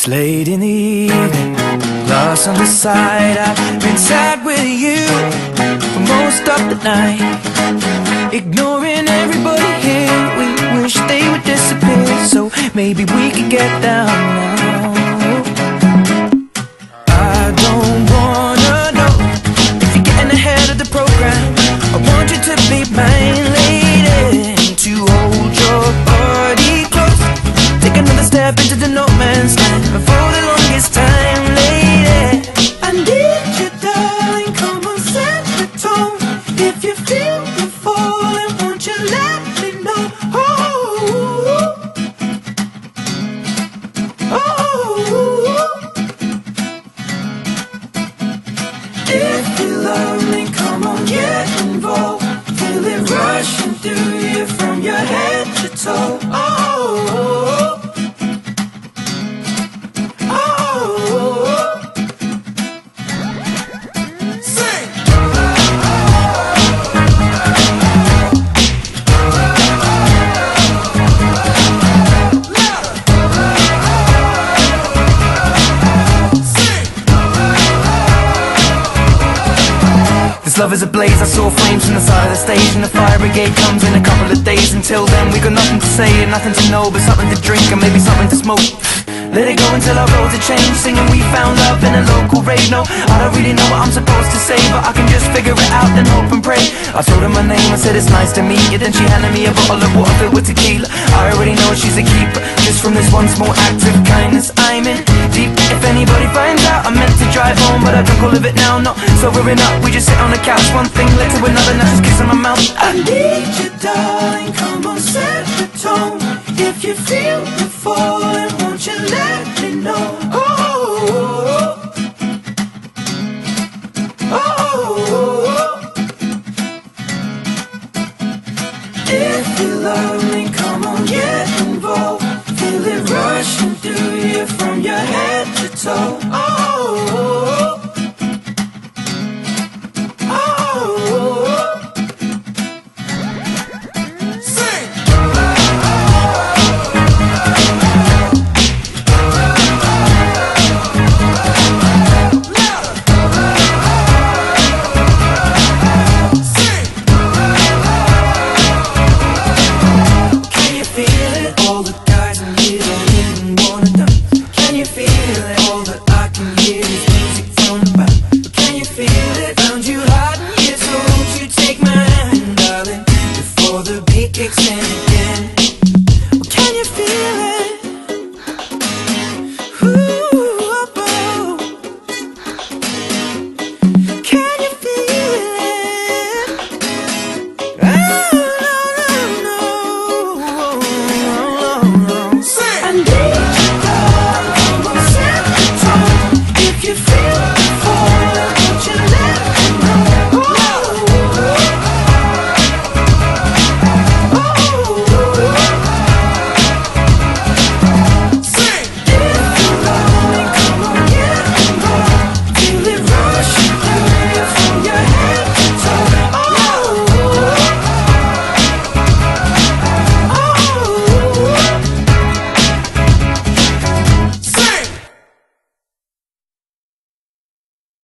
It's late in the evening, lost on the side. I've been sad with you for most of the night, ignoring everybody here. We wish they would disappear, so maybe we could get down now. I don't wanna know if you're getting ahead of the program. I want you to be mine, lady, to hold your body close. Take another step into the no man's land. But for the longest time, lady, I need you, darling. Come on, set the tone. If you feel the falling, won't you let me know? Oh, if you love me, come on, get involved. Feel it rushing through you from your head to toe. This love is ablaze, I saw flames from the side of the stage, and the fire brigade comes in a couple of days. Until then we got nothing to say and nothing to know, but something to drink and maybe something to smoke. Let it go until our roads are changed, singing we found love in a local rave. No, I don't really know what I'm supposed to say, but I can just figure it out and hope and pray. I told her my name, I said it's nice to meet you. Then she handed me a bottle of water filled with tequila. I already know she's a keeper, just from this one small act of kindness. I'm in deep. If anybody finds out, I meant to drive home, but I drunk all of it now. Not sobering up, we just sit on the couch. One thing led to another, now just kissing my mouth. I need you, darling, come on, set the tone. If you feel the falling, won't you let me know? If you love me, come on, get involved. Feel it rushing through you from your head to toe. Kicks in.